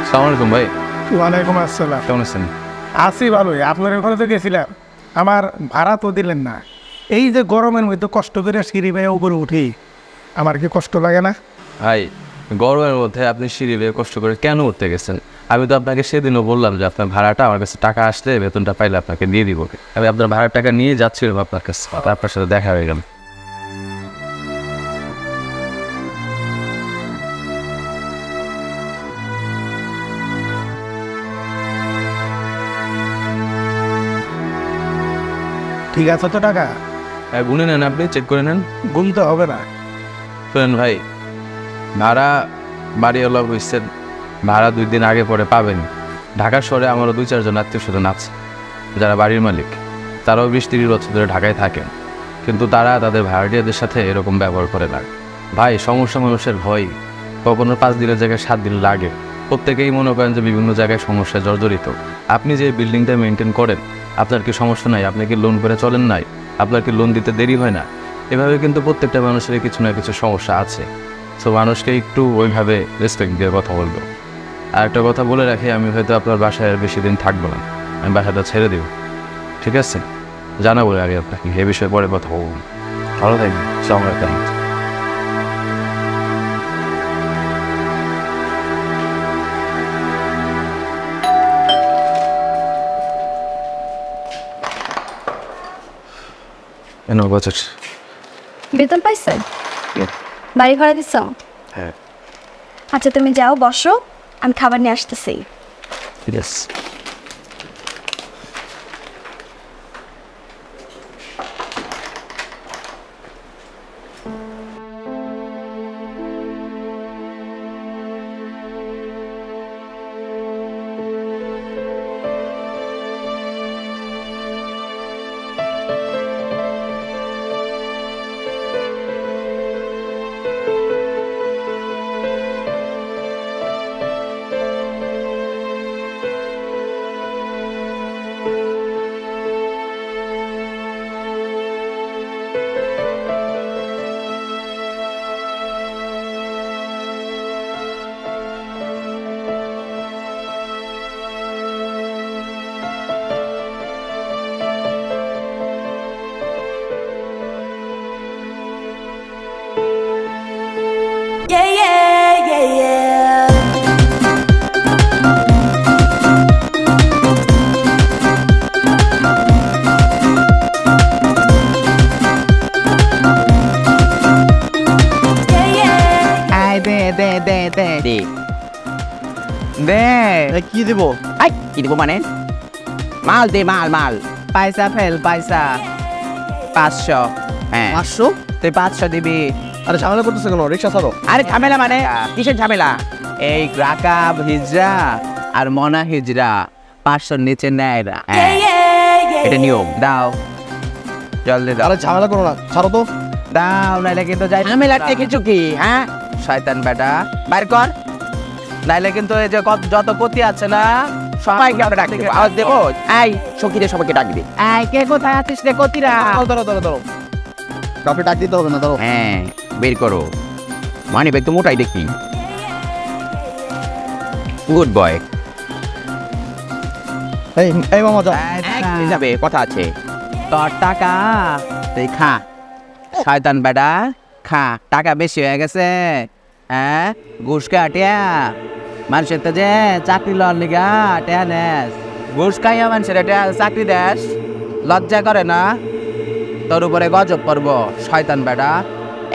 Speaker 2: সালাম আলাইকুম ভাই।
Speaker 7: ওয়ালাইকুম আসসালাম।
Speaker 2: কেমন আছেন?
Speaker 7: আছি ভালোই। আপনার ওখানে তো গেছিলাম, আমার ভাড়া তো দিলেন না। এই যে গরমের মধ্যে কষ্ট করে সিঁড়ি বেয়ে উপরে উঠি, আমার কি কষ্ট লাগে না?
Speaker 2: ভাই গরমের মধ্যে আপনি সিঁড়ি বেয়ে কষ্ট করে কেন উঠতে গেছেন? আমি তো আপনাকে সেদিনও বললাম যে আপনার ভাড়াটা আমার কাছে টাকা আসলে বেতনটা পাইলে আপনাকে দিয়ে দিব। আমি আপনার ভাড়ার টাকা নিয়ে যাচ্ছিলাম আপনার কাছে, আপনার সাথে দেখা হয়ে গেল।
Speaker 7: ঠিক আছে তো টাকা
Speaker 2: গুনে নেন, আপনি চেক করে নেন।
Speaker 7: গুনতে হবে না।
Speaker 2: শোনেন ভাই, ভাড়া বাড়িওয়ালা হয়েছেন, ভাড়া 2 দিন আগে পরে পাবেন। ঢাকা শহরে আমারও 2-4 জন আত্মীয় স্বজন আছে যারা বাড়ির মালিক, তারাও 20-30 বছর ধরে ঢাকায় থাকেন, কিন্তু তারা তাদের ভাড়াটিয়াদের সাথে এরকম ব্যবহার করে না। ভাই সমস্যা মানুষের ভয়, কখনো 5 দিনের জায়গায় 7 দিন লাগে। প্রত্যেকেই মনে করেন যে বিভিন্ন জায়গায় সমস্যায় জর্জরিত। আপনি যে বিল্ডিংটা মেনটেন করেন, আপনার কি সমস্যা নাই? আপনি কি লোন করে চলেন নাই? আপনার কি লোন দিতে দেরি হয় না? এভাবে কিন্তু প্রত্যেকটা মানুষের কিছু না কিছু সমস্যা আছে। সো মানুষকে একটু ওইভাবে রেসপেক্ট দিয়ে কথা বলবো। আর একটা কথা বলে রাখি, আমি হয়তো আপনার বাসায় আর বেশি দিন থাকবো না, আমি বাসাটা ছেড়ে দেব, ঠিক আছে? জানাবো আগে আপনাকে, এ বিষয়ে পরে কথা বলবো। ভালো থাকবেন, আসসালামু আলাইকুম। এনো বাজার।
Speaker 1: বেতন পাইছেন? বাড়ি ভাড়া দিচ্ছ?
Speaker 2: হ্যাঁ।
Speaker 1: আচ্ছা তুমি যাও, বসো, আমি খাবার নিয়ে আসতেছি।
Speaker 2: ঠিক আছে।
Speaker 9: কি দিব? আই কি দিব মানে? মাল দে, মাল মাল
Speaker 4: পয়সা ফেল পয়সা 500 হ্যাঁ
Speaker 9: 500?
Speaker 4: তুই 500 দিবি।
Speaker 8: আরে ঝামেলা করতেছে কেন? রিক্সা ছাড়ো।
Speaker 9: আরে ঝামেলা মানে কিসের ঝামেলা?
Speaker 4: এই রাকাব হিজরা আর মনা হিজরা 500 নিচে নেয় না।
Speaker 9: এটা নিয়ম।
Speaker 4: দাও জলদি দাও।
Speaker 8: আরে ঝামেলা করো না, ছাড়ো তো।
Speaker 4: দাও নাইলে কিন্তু যাই
Speaker 9: ঝামেলা দেখেছো কি? হ্যাঁ,
Speaker 4: শয়তান বেটা বাইর কর, নাইলে কিন্তু এই যে যত পতি আছে না
Speaker 9: সবাইকে আমরা ডাক দেবো। আওয়াজ দেবো, এই সখীদের সবাইকে ডাক দিবে।
Speaker 4: এই কে কোথায় আছিস রে কতিরা?
Speaker 8: ধরো। কাউকে ডাক দিতে হবে না, ধরো।
Speaker 9: হ্যাঁ, বের করো। মানে ব্যাগ তো মোটাই দেখি। Good boy.
Speaker 8: এই মামা যাও।
Speaker 9: যাবে, কথা আছে।
Speaker 4: তোর টাকা তুই খা, শয়তান বেটা খা। টাকা বেশি হয়ে গেছে, হ্যাঁ ঘুষ কাটিয়া মানুষের তো যে চাকরি লওয়ার লিগা টেয়া নেস, ঘুষ খাইয়া মানুষের এটা চাকরি দেস, লজ্জা করে না? তোর উপরে গজব পড়ব শয়তান বেটা।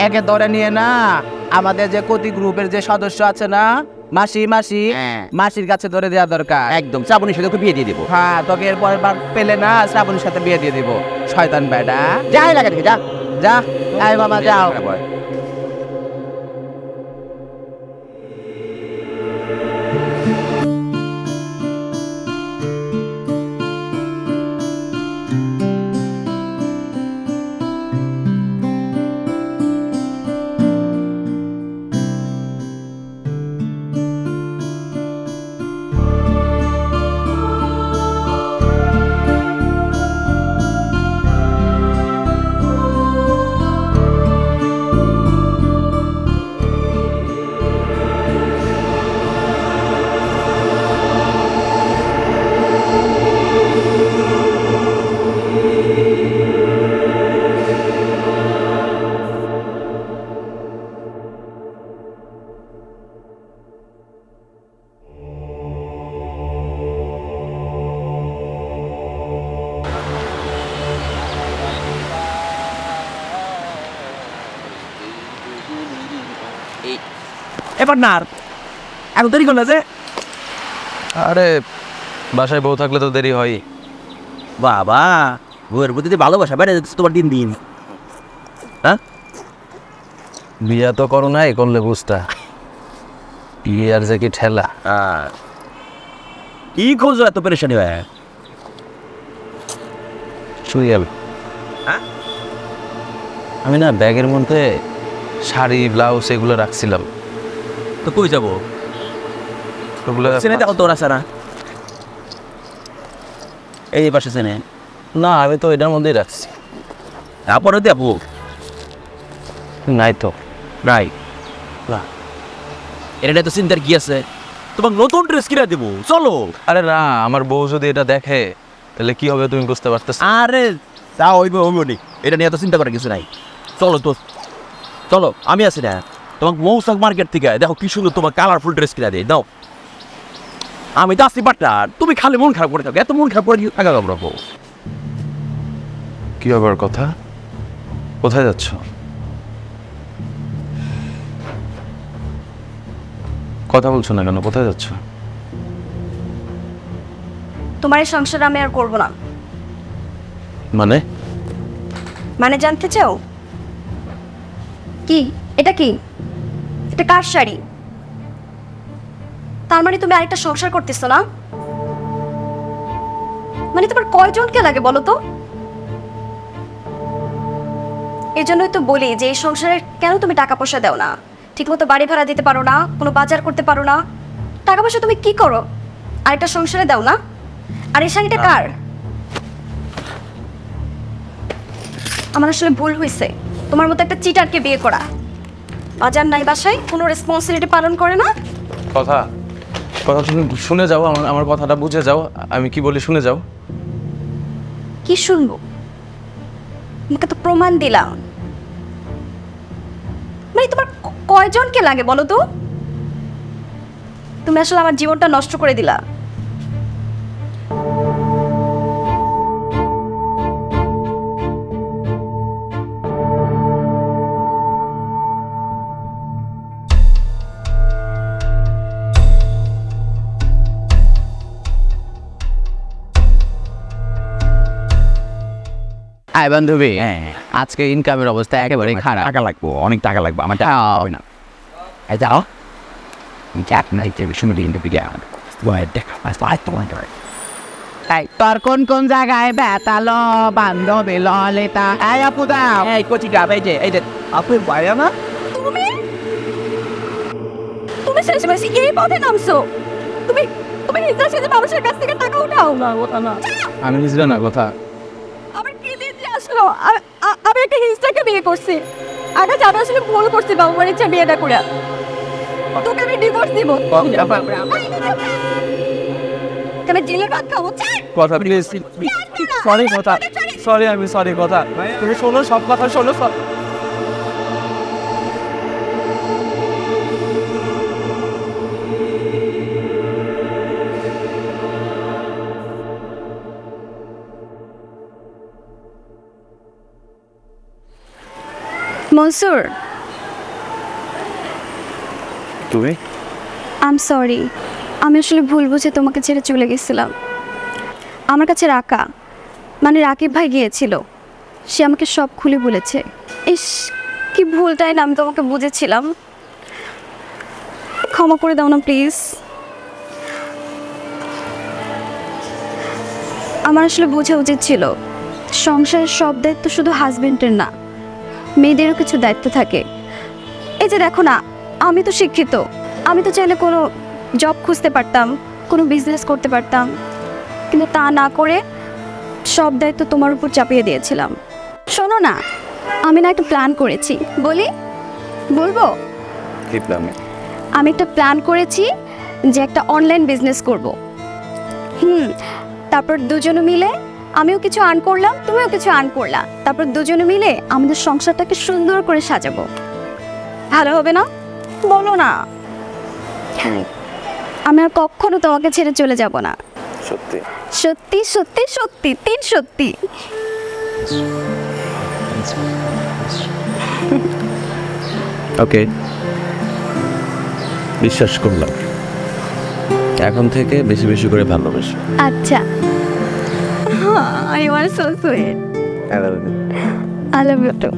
Speaker 4: একে ধরে নিয়ে না আমাদের যে কতি গ্রুপের যে সদস্য আছে না, মাসি
Speaker 9: হ্যাঁ।
Speaker 4: মাসির কাছে ধরে দেওয়া দরকার।
Speaker 9: একদম শ্রাবণীর সাথে ওকে বিয়ে দিয়ে দেবো।
Speaker 4: হ্যাঁ তোকে এরপর পেলে না শ্রাবণীর সাথে বিয়ে দিয়ে দিব শয়তান বেটা।
Speaker 9: যাই লাগে দেখে, যা।
Speaker 4: যা এই বাবা যাও।
Speaker 9: এবার না আর এত দেরি করলে যে।
Speaker 2: আরে বাসায় বউ থাকলে তো দেরি হয়।
Speaker 9: বাবা, বউয়ের প্রতি যে ভালোবাসা বেড়ে যাচ্ছে তোমার দিন দিন। হ্যাঁ,
Speaker 2: বিয়া তো করো নাই, করলে বুঝতা বিয়ার যে কি ঠেলা।
Speaker 9: কি খোঁজো এত পেরেশানি হয়?
Speaker 2: সুইয়াল
Speaker 9: হ্যাঁ?
Speaker 2: আমি না ব্যাগের মধ্যে শাড়ি ব্লাউজ এগুলো রাখছিলাম,
Speaker 9: তো কই যাবো?
Speaker 2: ওগুলো
Speaker 9: চেনে দেখো তোর আছে না? এই পাশে চেনে
Speaker 2: না, আমি তো এটার মধ্যেই রাখছি।
Speaker 9: তারপরে দেবো
Speaker 2: নাই তো।
Speaker 9: নাই না, এটা তো চিন্তার কি আছে? তোমাকে নতুন ড্রেস কিনে দেবো, চলো।
Speaker 2: আরে না, আমার বউ যদি এটা দেখে তাহলে কি হবে তুমি বুঝতে পারতেছ?
Speaker 9: আরে তা হইবে নি, এটা নিয়ে তো চিন্তা করার কিছু নাই। চলো তো, চলো, আমি আছি না। তোমাকে মৌসাক মার্কেট থেকে দেখো কি সুন্দর তোমার কালারফুল ড্রেস কিনে দেয়, দাও। আমি তো আসছি বাট্টার, তুমি খালি মন খারাপ করে থাকো, এত মন খারাপ করে থাকা যাবো।
Speaker 2: কি আবার কথা? কোথায় যাচ্ছ? কথা বলছো না কেন? কোথায় যাচ্ছ?
Speaker 1: তোমার এই সংসার আমি আর করবো না।
Speaker 2: মানে
Speaker 1: জানতে চাও? কি এটা? কি এটা? কার শাড়ি? তার মানে তুমি আরেকটা সংসার করতেছো না? মানে তোমার কয়জনকে লাগে বলো তো? এই জন্যই তো বলি যে এই সংসারে কেন তুমি টাকা পয়সা দাও না, ঠিকমতো বাড়ি ভাড়া দিতে পারো না, কোনো বাজার করতে পারো না, টাকা পয়সা তুমি কি করো? আরেকটা সংসারে দাও না? আর এই শাড়িটা কার? আমার আসলে ভুল হয়েছে তোমার মতো একটা চিটারকে বিয়ে করা। বাজার নাই, বাসায় কোনো রেসপন্সিবিলিটি পালন করে না।
Speaker 2: কথা শুনে যাও, আমার কথাটা বুঝে যাও। আমি কি বলি শুনে যাও।
Speaker 1: কি শুনবো? তোমাকে তো প্রমাণ দিলাম। মানে তোমার কয়জনকে লাগে বলো তো? তুমি আসলে আমার জীবনটা নষ্ট করে দিলা।
Speaker 4: আয় বান্ধবী,
Speaker 9: হ্যাঁ
Speaker 4: আজকে ইনকামের অবস্থা একেবারে খারাপ।
Speaker 9: টাকা লাগবো, অনেক টাকা লাগবে আমার টাকা
Speaker 4: হ্যাঁ।
Speaker 9: হবে না। এই যাও চাক নাই শুনে দিন বিজ্ঞান দেখা
Speaker 4: এই, তোর কোন কোন জায়গায় ব্যথালো বান্ধবী ললিতা? এই আপু দাও।
Speaker 9: এই কোচি গাব, এই যে আপনি বাইরে না
Speaker 1: তুমি তুমি শেষমেশ এই পথে নামছো। তুমি তুমি হিজড়া সেজে মানুষের কাছ থেকে টাকা উঠাও না। ওটা না,
Speaker 2: আমি বুঝলো না কথা।
Speaker 1: আমার কি দিন যে আসলো। আমি একটা হিজড়াকে বিয়ে করছি। আগে আমি আসলে ভুল করছি, বাবু বাড়ির ইচ্ছা বিয়েটা করে। তোকে আমি ডিভোর্স দিব। আমি জেলের ভাত খাবো।
Speaker 2: কথা প্লিজ, সরি কথা, সরি আমি সরি কথা। তুমি শোনো, সব কথা শোনো সব।
Speaker 1: মনসুর,
Speaker 8: তুমি
Speaker 1: আই এম সরি। আমি আসলে ভুল বুঝে তোমাকে ছেড়ে চলে গেছিলাম। আমার কাছে রাকা মানে রাকিব ভাই গিয়েছিল, সে আমাকে সব খুলে বলেছে। ইস, কি ভুলটাই না আমি তোমাকে বুঝেছিলাম। ক্ষমা করে দাও না প্লিজ। আমার আসলে বোঝা উচিত ছিল সংসারের সব দায়িত্ব শুধু হাজবেন্ডের না, মেয়েদেরও কিছু দায়িত্ব থাকে। এই যে দেখো না, আমি তো শিক্ষিত, আমি তো চাইলে কোনো জব খুঁজতে পারতাম, কোনো বিজনেস করতে পারতাম, কিন্তু তা না করে সব দায়িত্ব তোমার উপর চাপিয়ে দিয়েছিলাম। শোনো না, আমি না একটা প্ল্যান করেছি, বলবো?
Speaker 8: কি প্ল্যান?
Speaker 1: আমি একটা প্ল্যান করেছি যে একটা অনলাইন বিজনেস করব। তারপর দুজনে মিলে আমিও কিছু আর্ন করলাম, তুমিও কিছু আর্ন করলা, তারপর দুজনে মিলে আমাদের সংসারটাকে সুন্দর করে সাজাবো। ভালো হবে না? বলো না। আমি আর কখনো তোমাকে ছেড়ে চলে যাব না।
Speaker 8: সত্যি?
Speaker 1: সত্যি সত্যি সত্যি, 3 সত্যি।
Speaker 2: ওকে, বিশ্বাস করলাম। এখন থেকে বেশি বেশি করে ভালোবাসো।
Speaker 1: আচ্ছা, you are so sweet. I love you too.